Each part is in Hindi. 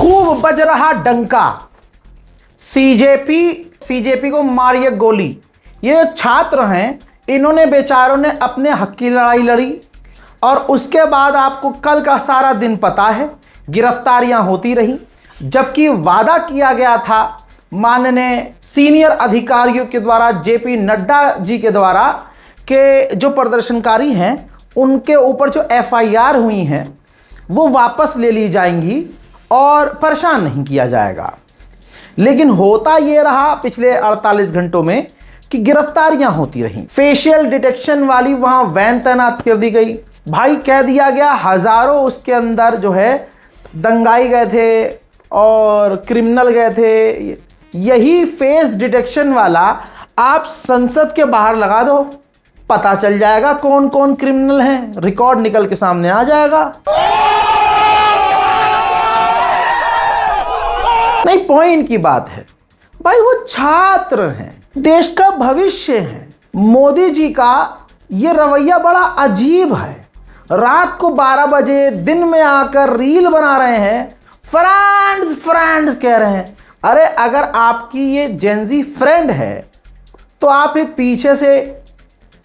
खूब बज रहा डंका, सीजेपी को मारिए गोली। ये छात्र हैं, इन्होंने बेचारों ने अपने हक की लड़ाई लड़ी और उसके बाद आपको कल का सारा दिन पता है, गिरफ्तारियां होती रहीं, जबकि वादा किया गया था माननीय सीनियर अधिकारियों के द्वारा, जेपी नड्डा जी के द्वारा, कि जो प्रदर्शनकारी हैं उनके ऊपर जो एफआईआर हुई हैं वो वापस ले ली जाएंगी और परेशान नहीं किया जाएगा। लेकिन होता ये रहा पिछले 48 घंटों में कि गिरफ्तारियां होती रहीं। फेशियल डिटेक्शन वाली वहां वैन तैनात कर दी गई। भाई कह दिया गया हजारों उसके अंदर जो है दंगाई गए थे और क्रिमिनल गए थे। यही फेस डिटेक्शन वाला आप संसद के बाहर लगा दो, पता चल जाएगा कौन कौन क्रिमिनल हैं, रिकॉर्ड निकल के सामने आ जाएगा। नहीं, पॉइंट की बात है भाई, वो छात्र हैं, देश का भविष्य है। मोदी जी का ये रवैया बड़ा अजीब है। रात को 12 बजे दिन में आकर रील बना रहे हैं, फ्रेंड्स कह रहे हैं। अरे अगर आपकी ये जेनजी फ्रेंड है तो आप ये पीछे से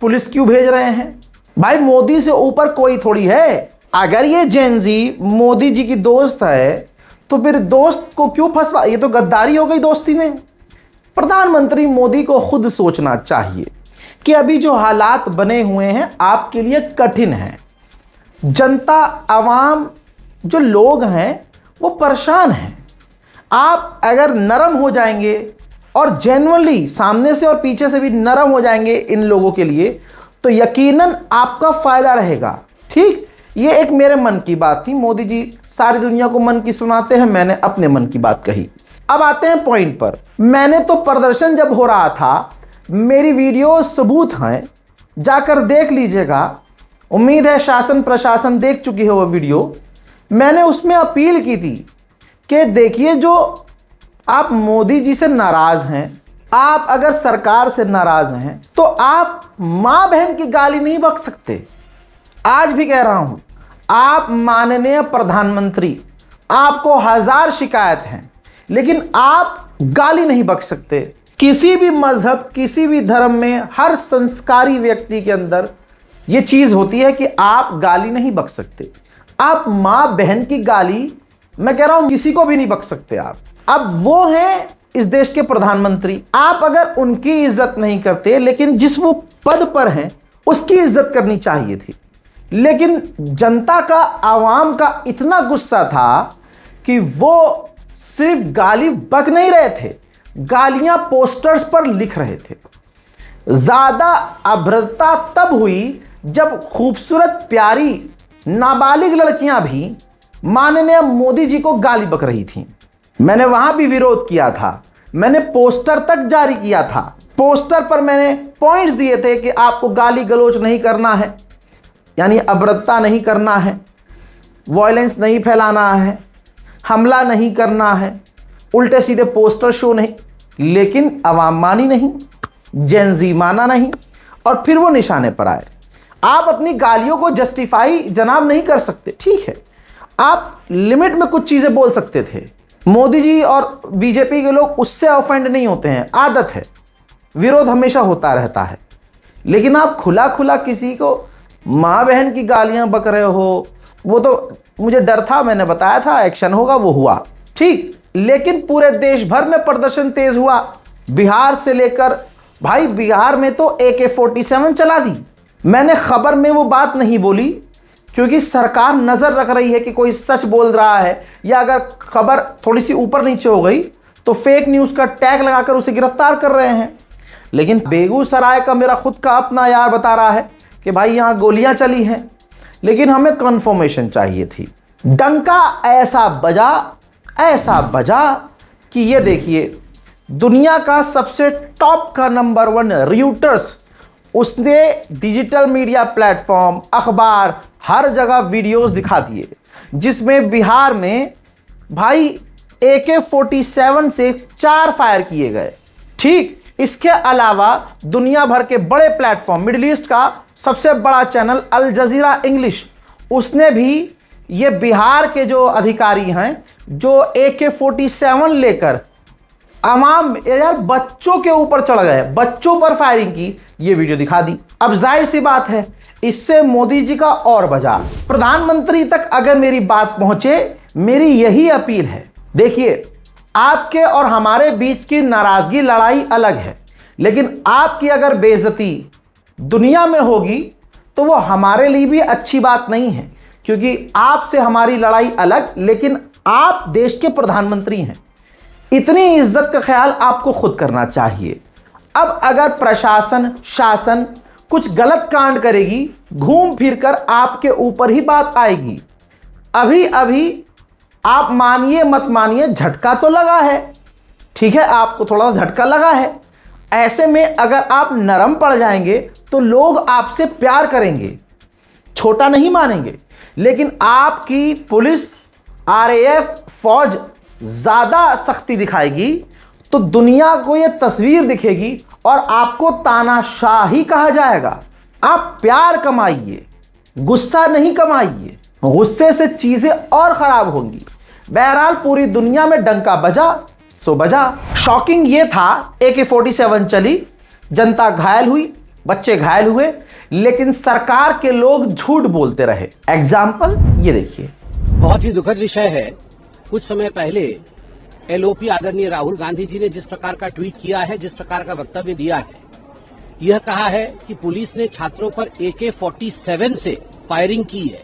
पुलिस क्यों भेज रहे हैं? भाई मोदी से ऊपर कोई थोड़ी है। अगर ये जेनजी मोदी जी की दोस्त है तो फिर दोस्त को क्यों फंसवा? ये तो गद्दारी हो गई दोस्ती में। प्रधानमंत्री मोदी को खुद सोचना चाहिए कि अभी जो हालात बने हुए हैं आपके लिए कठिन हैं। जनता, आवाम, जो लोग हैं वो परेशान हैं। आप अगर नरम हो जाएंगे और जेन्युइनली सामने से और पीछे से भी नरम हो जाएंगे इन लोगों के लिए, तो यकीनन आपका फायदा रहेगा। ठीक, ये एक मेरे मन की बात थी। मोदी जी सारी दुनिया को मन की सुनाते हैं, मैंने अपने मन की बात कही। अब आते हैं पॉइंट पर। मैंने तो प्रदर्शन जब हो रहा था, मेरी वीडियो सबूत हैं, जाकर देख लीजिएगा। उम्मीद है शासन प्रशासन देख चुकी है वो वीडियो। मैंने उसमें अपील की थी कि देखिए, जो आप मोदी जी से नाराज हैं, आप अगर सरकार से नाराज हैं तो आप मां बहन की गाली नहीं बक सकते। आज भी कह रहा हूं, आप माननीय प्रधानमंत्री, आपको 1000 शिकायत हैं, लेकिन आप गाली नहीं बक सकते। किसी भी मजहब, किसी भी धर्म में, हर संस्कारी व्यक्ति के अंदर यह चीज होती है कि आप गाली नहीं बक सकते। आप मां बहन की गाली, मैं कह रहा हूं, किसी को भी नहीं बक सकते आप। अब वो हैं इस देश के प्रधानमंत्री। आप अगर उनकी इज्जत नहीं करते, लेकिन जिस वो पद पर हैं उसकी इज्जत करनी चाहिए थी। लेकिन जनता का, आवाम का इतना गुस्सा था कि वो सिर्फ गाली बक नहीं रहे थे, गालियां पोस्टर्स पर लिख रहे थे। ज्यादा अभद्रता तब हुई जब खूबसूरत प्यारी नाबालिग लड़कियां भी माननीय मोदी जी को गाली बक रही थीं। मैंने वहां भी विरोध किया था, मैंने पोस्टर तक जारी किया था। पोस्टर पर मैंने पॉइंट्स दिए थे कि आपको गाली गलौज नहीं करना है, यानी अभद्रता नहीं करना है, वायलेंस नहीं फैलाना है, हमला नहीं करना है, उल्टे सीधे पोस्टर शो नहीं। लेकिन अवाम मानी नहीं, जेनजी माना नहीं, और फिर वो निशाने पर आए। आप अपनी गालियों को जस्टिफाई जनाब नहीं कर सकते, ठीक है, आप लिमिट में कुछ चीजें बोल सकते थे। मोदी जी और बीजेपी के लोग उससे ऑफेंड नहीं होते हैं, आदत है, विरोध हमेशा होता रहता है। लेकिन आप खुला खुला किसी को माँ बहन की गालियां बक रहे हो, वो तो मुझे डर था, मैंने बताया था एक्शन होगा, वो हुआ, ठीक। लेकिन पूरे देश भर में प्रदर्शन तेज हुआ, बिहार से लेकर, भाई बिहार में तो AK-47 चला दी। मैंने खबर में वो बात नहीं बोली क्योंकि सरकार नजर रख रही है कि कोई सच बोल रहा है, या अगर खबर थोड़ी सी ऊपर नीचे हो गई तो फेक न्यूज का टैग लगाकर उसे गिरफ्तार कर रहे हैं। लेकिन बेगूसराय का मेरा खुद का अपना यार बता रहा है कि भाई यहां गोलियां चली हैं, लेकिन हमें कंफर्मेशन चाहिए थी। डंका ऐसा बजा कि ये देखिए, दुनिया का सबसे टॉप का नंबर 1 र्यूटर्स, उसने डिजिटल मीडिया प्लेटफॉर्म, अखबार, हर जगह वीडियोस दिखा दिए जिसमें बिहार में भाई AK-47 से 4 फायर किए गए, ठीक। इसके अलावा दुनिया भर के बड़े प्लेटफॉर्म, मिडिल ईस्ट का सबसे बड़ा चैनल अल जजीरा इंग्लिश, उसने भी ये बिहार के जो अधिकारी हैं जो AK-47 लेकर आवाम यार बच्चों के ऊपर चढ़ गए, बच्चों पर फायरिंग की, ये वीडियो दिखा दी। अब जाहिर सी बात है इससे मोदी जी का और बजा। प्रधानमंत्री तक अगर मेरी बात पहुंचे, मेरी यही अपील है। देखिए, आपके और हमारे बीच की नाराजगी लड़ाई अलग है, लेकिन आपकी अगर बेइज्जती दुनिया में होगी तो वो हमारे लिए भी अच्छी बात नहीं है, क्योंकि आपसे हमारी लड़ाई अलग, लेकिन आप देश के प्रधानमंत्री हैं। इतनी इज्जत का ख्याल आपको खुद करना चाहिए। अब अगर प्रशासन शासन कुछ गलत कांड करेगी, घूम फिर कर आपके ऊपर ही बात आएगी। अभी अभी आप मानिए मत मानिए, झटका तो लगा है, ठीक है, आपको थोड़ा झटका लगा है। ऐसे में अगर आप नरम पड़ जाएंगे तो लोग आपसे प्यार करेंगे, छोटा नहीं मानेंगे। लेकिन आपकी पुलिस RAF फौज ज़्यादा सख्ती दिखाएगी तो दुनिया को ये तस्वीर दिखेगी और आपको तानाशाही कहा जाएगा। आप प्यार कमाइए, गुस्सा नहीं कमाइए, गुस्से से चीज़ें और ख़राब होंगी। बहरहाल पूरी दुनिया में डंका बजा सो बजा। शॉकिंग ये था, AK-47 चली, जनता घायल हुई, बच्चे घायल हुए, लेकिन सरकार के लोग झूठ बोलते रहे। एग्जाम्पल ये देखिए। बहुत ही दुखद विषय है। कुछ समय पहले LOP आदरणीय राहुल गांधी जी ने जिस प्रकार का ट्वीट किया है, जिस प्रकार का वक्तव्य दिया है, यह कहा है कि पुलिस ने छात्रों पर AK-47 से फायरिंग की है।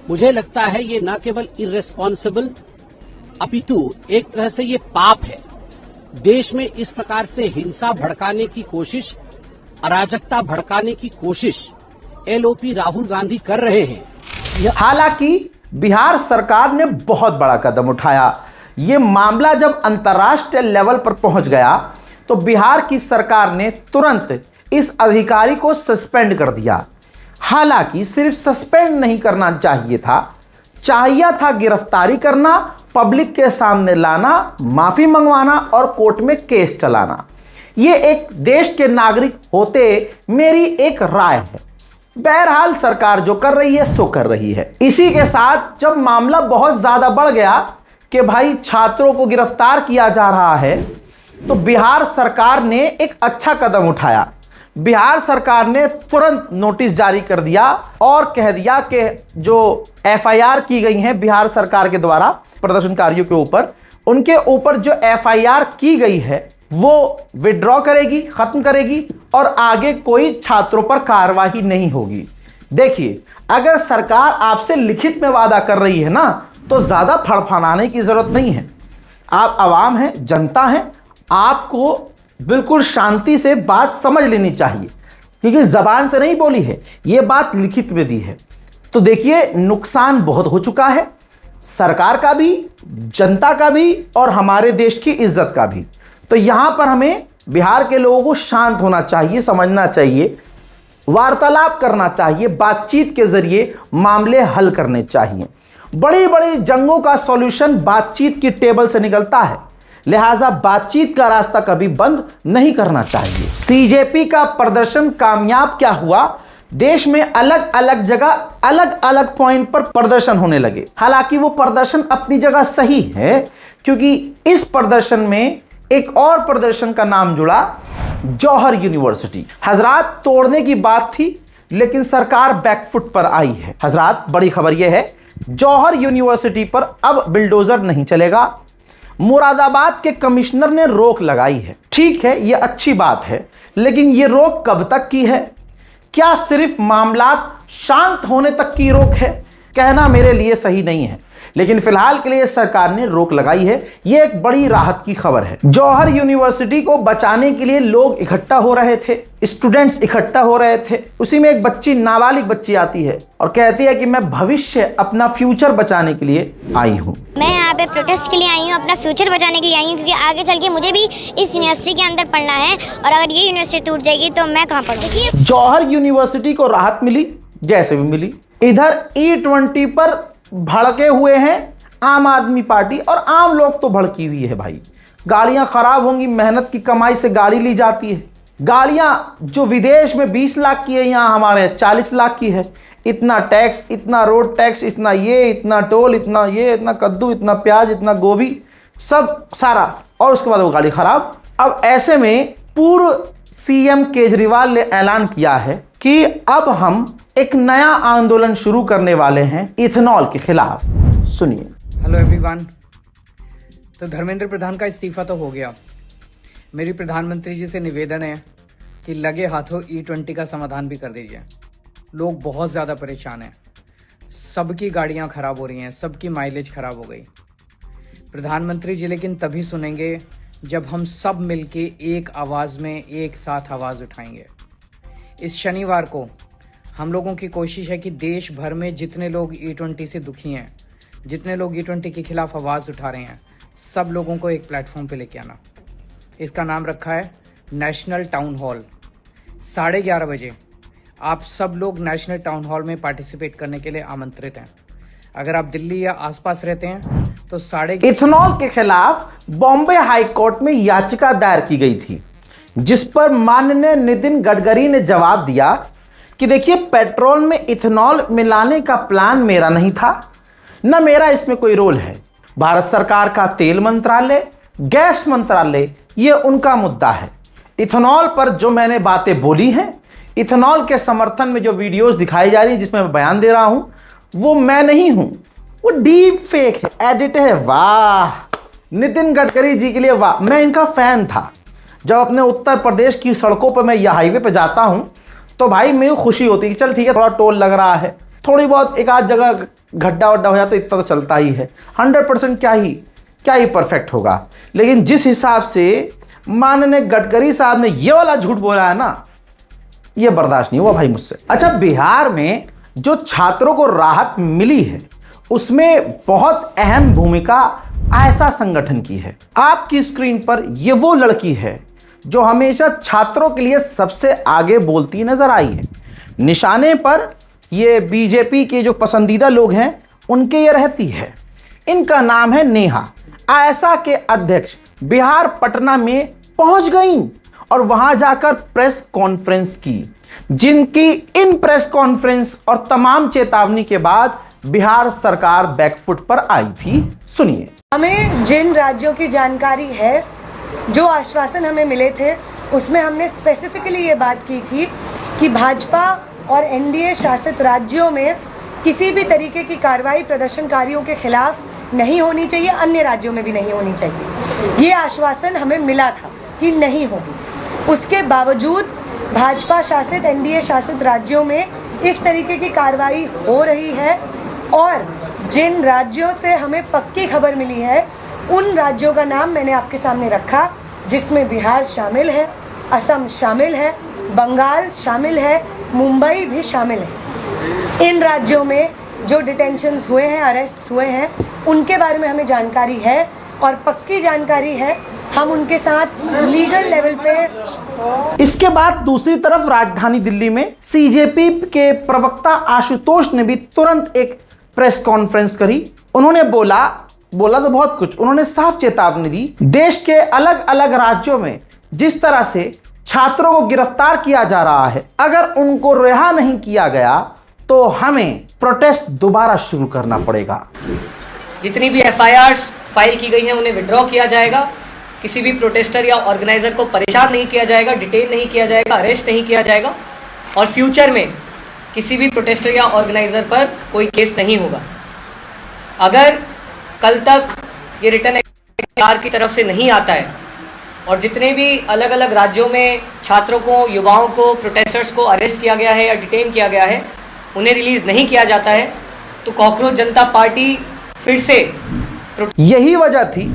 मुझे लगता है ये न केवल इर्रेस्पॉन्सिबल अपितु एक तरह से ये पाप है। देश में इस प्रकार से हिंसा भड़काने की कोशिश, अराजकता भड़काने की कोशिश LOP राहुल गांधी कर रहे हैं। हालांकि बिहार सरकार ने बहुत बड़ा कदम उठाया। ये मामला जब अंतर्राष्ट्रीय लेवल पर पहुंच गया तो बिहार की सरकार ने तुरंत इस अधिकारी को सस्पेंड कर दिया। हालांकि सिर्फ सस्पेंड नहीं करना चाहिए था गिरफ्तारी करना, पब्लिक के सामने लाना, माफी मंगवाना और कोर्ट में केस चलाना। ये एक देश के नागरिक होते मेरी एक राय है। बहरहाल सरकार जो कर रही है सो कर रही है। इसी के साथ जब मामला बहुत ज्यादा बढ़ गया कि भाई छात्रों को गिरफ्तार किया जा रहा है, तो बिहार सरकार ने एक अच्छा कदम उठाया। बिहार सरकार ने तुरंत नोटिस जारी कर दिया और कह दिया कि जो FIR की गई हैं बिहार सरकार के द्वारा प्रदर्शनकारियों के ऊपर, उनके ऊपर जो FIR की गई है वो विड्रॉ करेगी, खत्म करेगी और आगे कोई छात्रों पर कार्रवाई नहीं होगी। देखिए, अगर सरकार आपसे लिखित में वादा कर रही है ना, तो ज्यादा फड़फड़ाने की जरूरत नहीं है। आप आवाम हैं, जनता हैं, आपको बिल्कुल शांति से बात समझ लेनी चाहिए, क्योंकि जबान से नहीं बोली है, ये बात लिखित में दी है। तो देखिए, नुकसान बहुत हो चुका है, सरकार का भी, जनता का भी और हमारे देश की इज्जत का भी। तो यहां पर हमें बिहार के लोगों को शांत होना चाहिए, समझना चाहिए, वार्तालाप करना चाहिए, बातचीत के जरिए मामले हल करने चाहिए। बड़ी बड़ी जंगों का सॉल्यूशन बातचीत की टेबल से निकलता है, लिहाजा बातचीत का रास्ता कभी बंद नहीं करना चाहिए। CJP का प्रदर्शन कामयाब क्या हुआ? देश में अलग अलग जगह अलग अलग पॉइंट पर प्रदर्शन होने लगे। हालांकि वो प्रदर्शन अपनी जगह सही है, क्योंकि इस प्रदर्शन में एक और प्रदर्शन का नाम जुड़ा, जौहर यूनिवर्सिटी। हजरात, तोड़ने की बात थी लेकिन सरकार बैकफुट पर आई है। हजरात, बड़ी खबर यह है, जौहर यूनिवर्सिटी पर अब बिल्डोजर नहीं चलेगा। मुरादाबाद के कमिश्नर ने रोक लगाई है। ठीक है, यह अच्छी बात है, लेकिन यह रोक कब तक की है? क्या सिर्फ मामला शांत होने तक की रोक है? कहना मेरे लिए सही नहीं है, लेकिन फिलहाल के लिए सरकार ने रोक लगाई है। यह एक बड़ी राहत की खबर है। जौहर यूनिवर्सिटी को बचाने के लिए लोग इकट्ठा हो रहे थे, स्टूडेंट्स इकट्ठा हो रहे थे। उसी में एक बच्ची, नाबालिग बच्ची आती है और कहती है कि मैं भविष्य, अपना फ्यूचर बचाने के लिए आई हूँ। मैं यहाँ पे प्रोटेस्ट के लिए आई हूँ, अपना फ्यूचर बचाने के लिए आई हूँ, क्योंकि आगे चल के मुझे भी इस यूनिवर्सिटी के अंदर पढ़ना है और अगर ये यूनिवर्सिटी टूट जाएगी तो मैं कहाँ पढ़ूँ। जौहर यूनिवर्सिटी को राहत मिली, जैसे भी मिली। इधर E20 पर भड़के हुए हैं आम आदमी पार्टी, और आम लोग तो भड़की हुई है भाई। गाड़ियां खराब होंगी, मेहनत की कमाई से गाड़ी ली जाती है, गाड़ियां जो विदेश में 20 लाख की है, यहाँ हमारे 40 लाख की है। इतना टैक्स, इतना रोड टैक्स, इतना ये, इतना टोल, इतना ये, इतना कद्दू, इतना प्याज, इतना गोभी, सब सारा, और उसके बाद वो गाड़ी खराब। अब ऐसे में पूर्व सीएम केजरीवाल ने ऐलान किया है कि अब हम एक नया आंदोलन शुरू करने वाले हैं इथेनॉल के खिलाफ। सुनिए। Hello everyone. तो धर्मेंद्र प्रधान का इस्तीफा तो हो गया। मेरी प्रधानमंत्री जी से निवेदन है कि लगे हाथों E20 का समाधान भी कर दीजिए। लोग बहुत ज़्यादा परेशान हैं, सबकी गाड़ियां खराब हो रही हैं, सबकी माइलेज खराब हो गई। प्रधानमंत्री जी लेकिन तभी सुनेंगे जब हम सब मिलके एक आवाज़ में एक साथ आवाज़ उठाएंगे। इस शनिवार को हम लोगों की कोशिश है कि देश भर में जितने लोग E20 से दुखी हैं, जितने लोग E20 के खिलाफ आवाज़ उठा रहे हैं, सब लोगों को एक प्लेटफॉर्म पे लेके आना। इसका नाम रखा है नेशनल टाउन हॉल। 11:30 बजे आप सब लोग नेशनल टाउन हॉल में पार्टिसिपेट करने के लिए आमंत्रित हैं। अगर आप दिल्ली या आसपास रहते हैं तो इथेनॉल के खिलाफ बॉम्बे हाई कोर्ट में याचिका दायर की गई थी, जिस पर माननीय नितिन गडकरी ने जवाब दिया कि देखिए, पेट्रोल में इथेनॉल मिलाने का प्लान मेरा नहीं था, न मेरा इसमें कोई रोल है। भारत सरकार का तेल मंत्रालय, गैस मंत्रालय, ये उनका मुद्दा है। इथेनॉल पर जो मैंने बातें बोली हैं, इथेनॉल के समर्थन में जो वीडियोस दिखाई जा रही हैं, जिसमें मैं बयान दे रहा हूं, वो मैं नहीं हूं, वो डीप फेक है, एडिट है। वाह नितिन गडकरी जी के लिए वाह। मैं इनका फैन था। जब अपने उत्तर प्रदेश की सड़कों पर मैं यह हाईवे पर जाता हूं तो भाई मेरी खुशी होती है कि चल ठीक है, थोड़ा टोल लग रहा है, थोड़ी बहुत एक आध जगह गड्ढा वड्ढा हो जाता, इतना तो चलता ही है। 100% क्या ही परफेक्ट होगा। लेकिन जिस हिसाब से माननीय गडकरी साहब ने ये वाला झूठ बोला है ना, ये बर्दाश्त नहीं हुआ भाई मुझसे। अच्छा, बिहार में जो छात्रों को राहत मिली है उसमें बहुत अहम भूमिका ऐसा संगठन की है। आपकी स्क्रीन पर ये वो लड़की है जो हमेशा छात्रों के लिए सबसे आगे बोलती नजर आई है। निशाने पर ये बीजेपी के जो पसंदीदा लोग हैं उनके ये रहती है। इनका नाम है नेहा। आयसा के अध्यक्ष बिहार पटना में पहुंच गई और वहां जाकर प्रेस कॉन्फ्रेंस की, जिनकी इन प्रेस कॉन्फ्रेंस और तमाम चेतावनी के बाद बिहार सरकार बैकफुट पर आई थी। सुनिए। हमें जिन राज्यों की जानकारी है, जो आश्वासन हमें मिले थे, उसमें हमने स्पेसिफिकली ये बात की थी कि भाजपा और एनडीए शासित राज्यों में किसी भी तरीके की कार्रवाई प्रदर्शनकारियों के खिलाफ नहीं होनी चाहिए, अन्य राज्यों में भी नहीं होनी चाहिए। ये आश्वासन हमें मिला था कि नहीं होगी। उसके बावजूद भाजपा शासित, एनडीए शासित राज्यों में इस तरीके की कार्रवाई हो रही है और जिन राज्यों से हमें पक्की खबर मिली है उन राज्यों का नाम मैंने आपके सामने रखा, जिसमें बिहार शामिल है, असम शामिल है, बंगाल शामिल है, मुंबई भी शामिल है। इन राज्यों में जो डिटेंशंस हुए हैं, अरेस्ट हुए हैं, उनके बारे में हमें जानकारी है और पक्की जानकारी है। हम उनके साथ लीगल लेवल पे। इसके बाद दूसरी तरफ राजधानी दिल्ली में सीजेपी के प्रवक्ता आशुतोष ने भी तुरंत एक प्रेस कॉन्फ्रेंस करी। उन्होंने बोला तो बहुत कुछ। उन्होंने साफ चेतावनी दी, देश के अलग अलग राज्यों में जिस तरह से छात्रों को गिरफ्तार किया जा रहा है, अगर उनको रिहा नहीं किया गया तो हमें प्रोटेस्ट दोबारा शुरू करना पड़ेगा। जितनी भी एफआईआर्स फाइल की गई हैं उन्हें विड्रॉ किया जाएगा। किसी भी प्रोटेस्टर या ऑर्गेनाइजर को परेशान नहीं किया जाएगा, डिटेन नहीं किया जाएगा, अरेस्ट नहीं किया जाएगा और फ्यूचर में किसी भी प्रोटेस्टर या ऑर्गेनाइजर पर कोई केस नहीं होगा। अगर कल तक ये रिटर्न सरकार की तरफ से नहीं आता है और जितने भी अलग अलग राज्यों में छात्रों को, युवाओं को, प्रोटेस्टर्स को अरेस्ट किया गया है या डिटेन किया गया है, उन्हें रिलीज़ नहीं किया जाता है, तो कॉकरोच जनता पार्टी फिर से। यही वजह थी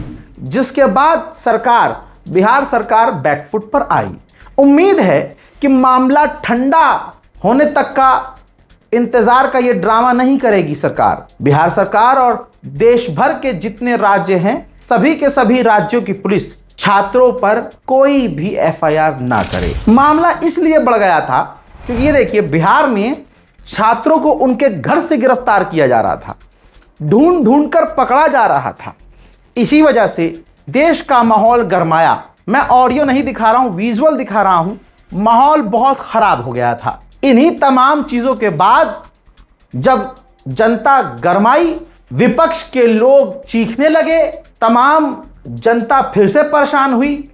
जिसके बाद सरकार, बिहार सरकार बैकफुट पर आई। उम्मीद है कि मामला ठंडा होने तक का इंतजार का ये ड्रामा नहीं करेगी सरकार। बिहार सरकार और देश भर के जितने राज्य हैं, सभी के सभी राज्यों की पुलिस छात्रों पर कोई भी एफआईआर ना करे। मामला इसलिए बढ़ गया था क्योंकि ये देखिए, बिहार में छात्रों को उनके घर से गिरफ्तार किया जा रहा था, ढूंढ ढूंढ कर पकड़ा जा रहा था। इसी वजह से देश का माहौल गरमाया। मैं ऑडियो नहीं दिखा रहा हूं, विजुअल दिखा रहा हूं माहौल बहुत खराब हो गया था। इन्हीं तमाम चीजों के बाद जब जनता गरमाई, विपक्ष के लोग चीखने लगे, तमाम जनता फिर से परेशान हुई।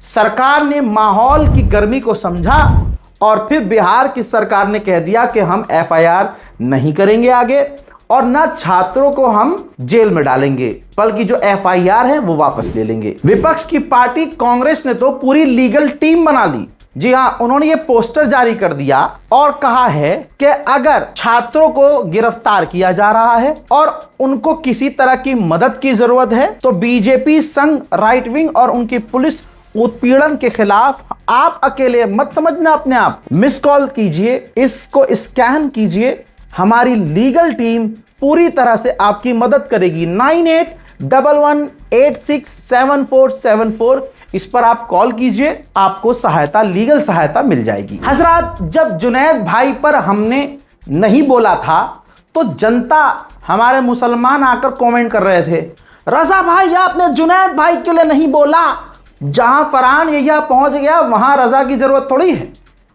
सरकार ने माहौल की गर्मी को समझा और फिर बिहार की सरकार ने कह दिया कि हम एफआईआर नहीं करेंगे आगे और ना छात्रों को हम जेल में डालेंगे, बल्कि जो एफआईआर है वो वापस ले लेंगे। विपक्ष की पार्टी कांग्रेस ने तो पूरी लीगल टीम बना ली। जी हां, उन्होंने ये पोस्टर जारी कर दिया और कहा है कि अगर छात्रों को गिरफ्तार किया जा रहा है और उनको किसी तरह की मदद की जरूरत है तो बीजेपी संघ, राइट विंग और उनकी पुलिस उत्पीड़न के खिलाफ आप अकेले मत समझना अपने आप। मिस कॉल कीजिए, इसको स्कैन कीजिए, हमारी लीगल टीम पूरी तरह से आपकी मदद करेगी। 9811867474 इस पर आप कॉल कीजिए, आपको सहायता, लीगल सहायता मिल जाएगी। हजरात, जब जुनैद भाई पर हमने नहीं बोला था तो जनता, हमारे मुसलमान आकर कमेंट कर रहे थे, रजा भाई आपने जुनैद भाई के लिए नहीं बोला। जहां फरहान यहिया पहुंच गया वहां रजा की जरूरत थोड़ी है,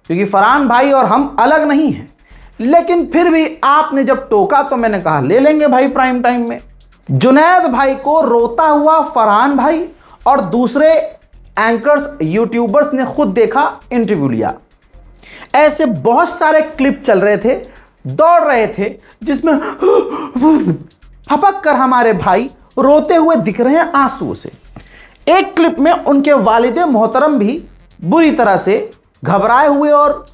क्योंकि फरहान भाई और हम अलग नहीं हैं। लेकिन फिर भी आपने जब टोका तो मैंने कहा ले लेंगे भाई प्राइम टाइम में। जुनैद भाई को रोता हुआ फरहान भाई और दूसरे एंकर्स, यूट्यूबर्स ने खुद देखा, इंटरव्यू लिया। ऐसे बहुत सारे क्लिप चल रहे थे, दौड़ रहे थे, जिसमें फपक कर हमारे भाई रोते हुए दिख रहे हैं आंसुओं से। एक क्लिप में उनके वालिद मोहतरम भी बुरी तरह से घबराए हुए और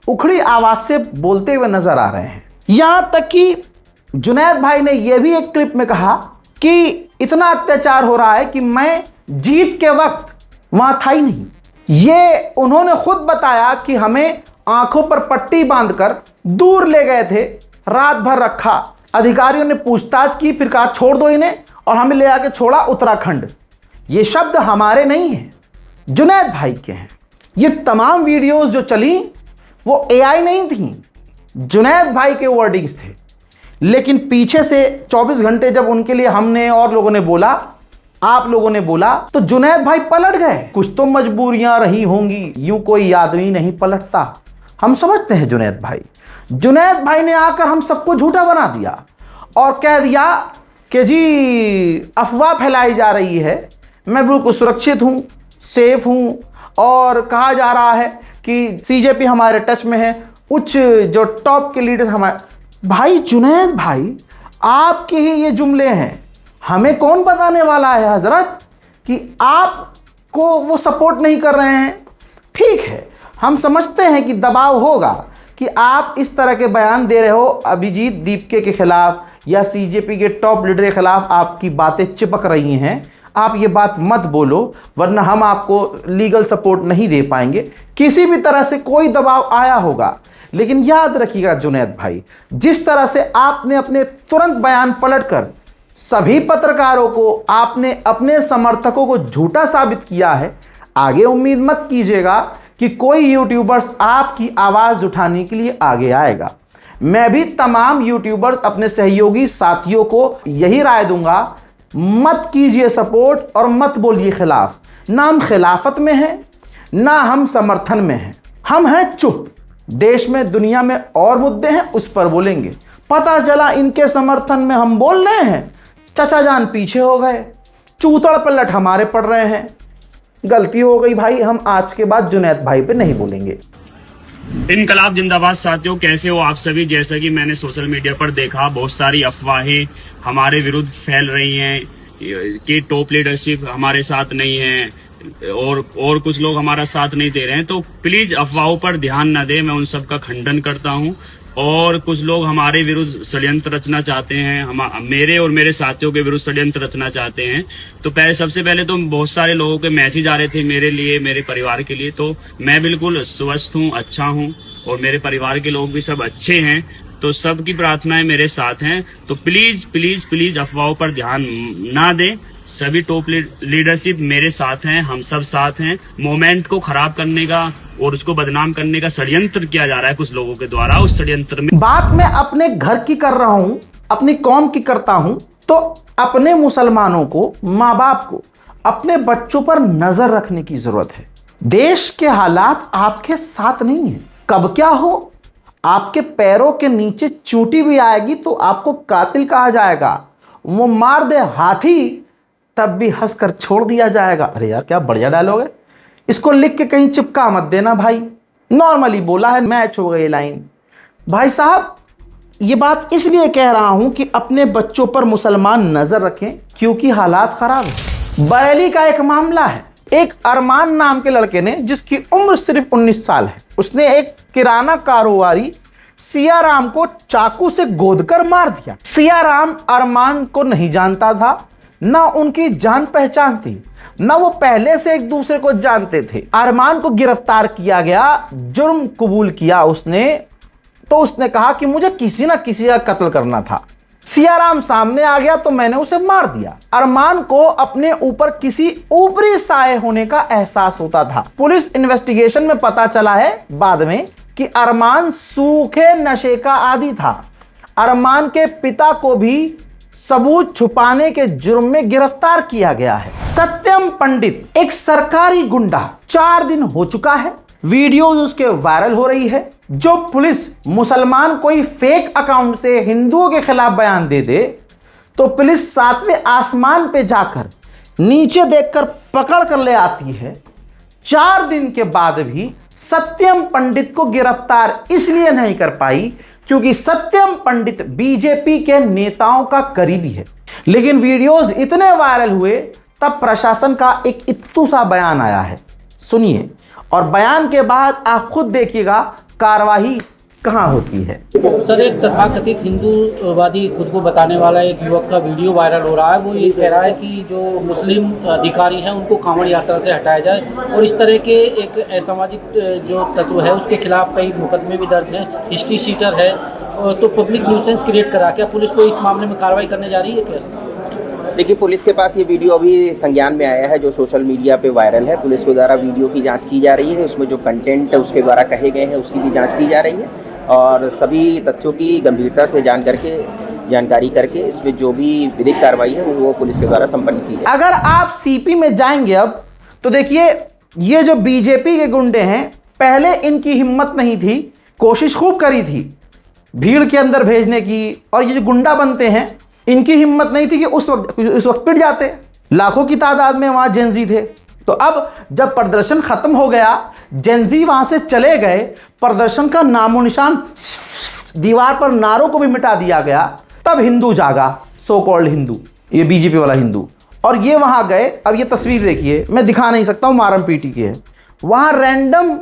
उखड़ी आवाज से बोलते हुए नजर आ रहे हैं। यहां तक कि जुनैद भाई ने यह भी एक क्लिप में कहा कि इतना अत्याचार हो रहा है कि मैं जीत के वक्त वहां था ही नहीं। ये उन्होंने खुद बताया कि हमें आंखों पर पट्टी बांधकर दूर ले गए थे, रात भर रखा, अधिकारियों ने पूछताछ की, फिर कहा छोड़ दो इन्हें, और हमें ले आके छोड़ा उत्तराखंड। ये शब्द हमारे नहीं हैं, जुनैद भाई के हैं। ये तमाम वीडियोस जो चली वो एआई नहीं थी, जुनैद भाई के वर्डिंग्स थे। लेकिन पीछे से 24 घंटे जब उनके लिए हमने और लोगों ने बोला, आप लोगों ने बोला, तो जुनैद भाई पलट गए। कुछ तो मजबूरियां रही होंगी, यूं कोई आदमी नहीं पलटता, हम समझते हैं जुनैद भाई। जुनैद भाई ने आकर हम सबको झूठा बना दिया और कह दिया कि जी अफवाह फैलाई जा रही है, मैं बिल्कुल सुरक्षित हूं, सेफ हूं, और कहा जा रहा है कि सीजेपी हमारे टच में है, उच्च जो टॉप के लीडर हमारे। भाई जुनैद भाई, आपके ही ये जुमले हैं, हमें कौन बताने वाला है हजरत कि आपको वो सपोर्ट नहीं कर रहे हैं। ठीक है, हम समझते हैं कि दबाव होगा कि आप इस तरह के बयान दे रहे हो अभिजीत दीपके के खिलाफ या सीजेपी के टॉप लीडर के खिलाफ, आपकी बातें चिपक रही हैं, आप ये बात मत बोलो वरना हम आपको लीगल सपोर्ट नहीं दे पाएंगे। किसी भी तरह से कोई दबाव आया होगा, लेकिन याद रखिएगा जुनैद भाई, जिस तरह से आपने अपने तुरंत बयान पलटकर सभी पत्रकारों को, आपने अपने समर्थकों को झूठा साबित किया है, आगे उम्मीद मत कीजिएगा कि कोई यूट्यूबर्स आपकी आवाज उठाने के लिए आगे आएगा। मैं भी तमाम यूट्यूबर्स, अपने सहयोगी साथियों को यही राय दूंगा, मत कीजिए सपोर्ट और मत बोलिए खिलाफ। ना हम खिलाफत में हैं, ना हम समर्थन में हैं, हम हैं चुप। देश में, दुनिया में और मुद्दे हैं, उस पर बोलेंगे। पता चला इनके समर्थन में हम बोल रहे हैं, चचा जान पीछे हो गए, चूतड़ पलट हमारे पड़ रहे हैं। गलती हो गई भाई, हम आज के बाद जुनैद भाई पे नहीं बोलेंगे। इनकलाब जिंदाबाद साथियों, कैसे हो आप सभी। जैसा कि मैंने सोशल मीडिया पर देखा, बहुत सारी अफवाहें हमारे विरुद्ध फैल रही हैं कि टॉप लीडरशिप हमारे साथ नहीं है और कुछ लोग हमारा साथ नहीं दे रहे हैं। तो प्लीज अफवाहों पर ध्यान न दें, मैं उन सब का खंडन करता हूं। और कुछ लोग हमारे विरुद्ध षड्यंत्र रचना चाहते हैं, मेरे और मेरे साथियों के विरुद्ध षड्यंत्र रचना चाहते हैं। तो सबसे पहले तो बहुत सारे लोगों के मैसेज आ रहे थे मेरे लिए, मेरे परिवार के लिए। तो मैं बिल्कुल स्वस्थ हूँ, अच्छा हूँ, और मेरे परिवार के लोग भी सब अच्छे हैं। तो सबकी प्रार्थनाएं मेरे साथ हैं। तो प्लीज प्लीज प्लीज अफवाहों पर ध्यान ना दें। सभी टॉप लीडरशिप मेरे साथ हैं, हम सब साथ हैं। मोमेंट को खराब करने का और उसको बदनाम करने का षड्यंत्र किया जा रहा है कुछ लोगों के द्वारा। उस षड्यंत्र में बात मैं अपने घर की कर रहा हूं, अपनी कौम की करता हूं, तो अपने मुसलमानों को, माँ बाप को, अपने बच्चों पर नजर रखने की जरूरत है। देश के हालात आपके साथ नहीं है। कब क्या हो, आपके पैरों के नीचे चूंटी भी आएगी तो आपको कातिल कहा जाएगा। वो मार दे हाथी तब भी हंसकर छोड़ दिया जाएगा। अरे यार क्या बढ़िया डायलॉग है, इसको लिख के कहीं चिपका मत देना भाई, नॉर्मली बोला है, मैच हो गई लाइन। भाई साहब ये बात इसलिए कह रहा हूं कि अपने बच्चों पर मुसलमान नजर रखें क्योंकि हालात खराब है। बरेली का एक मामला है, एक अरमान नाम के लड़के ने, जिसकी उम्र सिर्फ 19 साल है, उसने एक किराना कारोबारी सियाराम को चाकू से गोदकर मार दिया। सियाराम अरमान को नहीं जानता था, ना उनकी जान पहचान थी, ना वो पहले से एक दूसरे को जानते थे। अरमान को गिरफ्तार किया गया, जुर्म कबूल किया उसने, तो उसने कहा कि मुझे किसी ना किसी का कत्ल करना था। सियाराम सामने आ गया तो मैंने उसे मार दिया। अरमान को अपने ऊपर किसी ऊपरी साए होने का एहसास होता था। पुलिस इन्वेस्टिगेशन में पता चला है बाद में कि अरमान सूखे नशे का आदी था। अरमान के पिता को भी सबूत छुपाने के जुर्म में गिरफ्तार किया गया है। सत्यम पंडित एक सरकारी गुंडा, 4 दिन हो चुका है, वीडियोज उसके वायरल हो रही है। जो पुलिस मुसलमान कोई फेक अकाउंट से हिंदुओं के खिलाफ बयान दे दे तो पुलिस 7वें आसमान पे जाकर नीचे देखकर पकड़ कर ले आती है। 4 दिन के बाद भी सत्यम पंडित को गिरफ्तार इसलिए नहीं कर पाई क्योंकि सत्यम पंडित बीजेपी के नेताओं का करीबी है। लेकिन वीडियोज इतने वायरल हुए तब प्रशासन का एक इत्तू सा बयान आया है, सुनिए, और बयान के बाद आप खुद देखिएगा कार्रवाई कहां होती है। सर एक तथाकथित हिंदूवादी खुद को बताने वाला एक युवक का वीडियो वायरल हो रहा है। वो ये कह रहा है कि जो मुस्लिम अधिकारी हैं उनको कांवड़ यात्रा से हटाया जाए और इस तरह के एक असामाजिक जो तत्व है उसके खिलाफ कई मुकदमे भी दर्ज हैं, हिस्ट्री शीटर है, तो पब्लिक न्यूसेंस क्रिएट करा। क्या पुलिस को इस मामले में कार्रवाई करने जा रही है क्या? देखिए पुलिस के पास ये वीडियो अभी संज्ञान में आया है जो सोशल मीडिया पे वायरल है। पुलिस के द्वारा वीडियो की जांच की जा रही है, उसमें जो कंटेंट उसके द्वारा कहे गए हैं उसकी भी जांच की जा रही है और सभी तथ्यों की गंभीरता से जानकारी करके इसमें जो भी विधिक कार्रवाई है वो पुलिस के द्वारा संपन्न की है। अगर आप सीपी में जाएंगे अब तो देखिए ये जो बीजेपी के गुंडे हैं, पहले इनकी हिम्मत नहीं थी, कोशिश खूब करी थी भीड़ के अंदर भेजने की, और ये जो गुंडा बनते हैं इनकी हिम्मत नहीं थी कि उस वक्त पिट जाते। लाखों की तादाद में वहां जेनजी थे। तो अब जब प्रदर्शन खत्म हो गया, जेनजी वहां से चले गए, प्रदर्शन का नामो निशान, दीवार पर नारों को भी मिटा दिया गया, तब हिंदू जागा, सो कॉल्ड हिंदू, ये बीजेपी वाला हिंदू, और ये वहां गए। अब ये तस्वीर देखिए, मैं दिखा नहीं सकता हूं, मारम पीटी की है। वहां रैंडम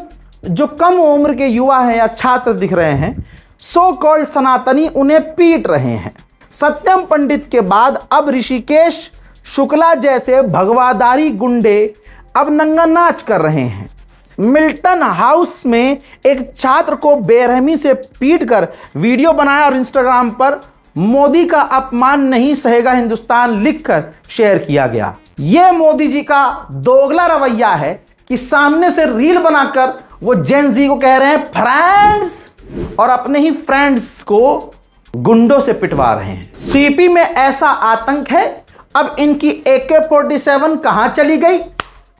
जो कम उम्र के युवा हैं या छात्र दिख रहे हैं, सो कॉल्ड सनातनी, उन्हें पीट रहे हैं। सत्यम पंडित के बाद अब ऋषिकेश शुक्ला जैसे भगवादारी गुंडे अब नंगा नाच कर रहे हैं। मिल्टन हाउस में एक छात्र को बेरहमी से पीटकर वीडियो बनाया और इंस्टाग्राम पर मोदी का अपमान नहीं सहेगा हिंदुस्तान लिखकर शेयर किया गया। यह मोदी जी का दोगला रवैया है कि सामने से रील बनाकर वो जेन जी को कह रहे हैं फ्रेंड्स, और अपने ही फ्रेंड्स को गुंडों से पिटवा रहे हैं। सीपी में ऐसा आतंक है, अब इनकी AK-47 कहां चली गई?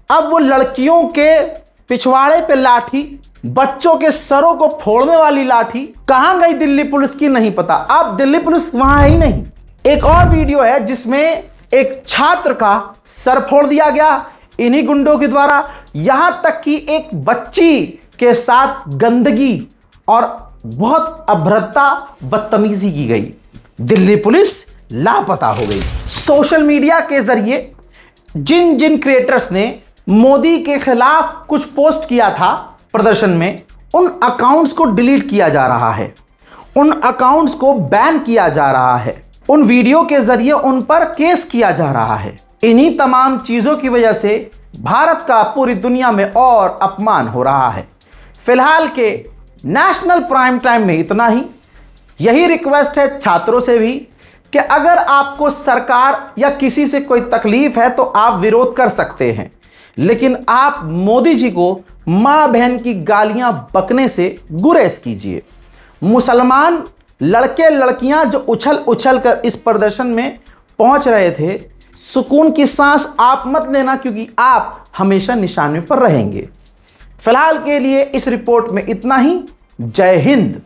अब वो लड़कियों के पिछवाड़े पे लाठी, बच्चों के सरों को फोड़ने वाली लाठी कहां गई दिल्ली पुलिस की नहीं पता। अब दिल्ली पुलिस वहां है ही नहीं। एक और वीडियो है जिसमें एक छात्र का सर फोड़ दिया गया इन्हीं गुंडों के द्वारा, यहां तक कि एक बच्ची के साथ गंदगी और बहुत अभद्रता, बदतमीजी की गई। दिल्ली पुलिस लापता हो गई। सोशल मीडिया के जरिए जिन जिन क्रिएटर्स ने मोदी के खिलाफ कुछ पोस्ट किया था प्रदर्शन में, उन अकाउंट्स को डिलीट किया जा रहा है, उन अकाउंट्स को बैन किया जा रहा है, उन वीडियो के जरिए उन पर केस किया जा रहा है। इन्हीं तमाम चीजों की वजह से भारत का पूरी दुनिया में और अपमान हो रहा है। फिलहाल के नेशनल प्राइम टाइम में इतना ही। यही रिक्वेस्ट है छात्रों से भी कि अगर आपको सरकार या किसी से कोई तकलीफ है तो आप विरोध कर सकते हैं, लेकिन आप मोदी जी को मां बहन की गालियां बकने से गुरेज कीजिए। मुसलमान लड़के लड़कियां जो उछल उछल कर इस प्रदर्शन में पहुंच रहे थे, सुकून की सांस आप मत लेना क्योंकि आप हमेशा निशाने पर रहेंगे। फिलहाल के लिए इस रिपोर्ट में इतना ही। जय हिंद।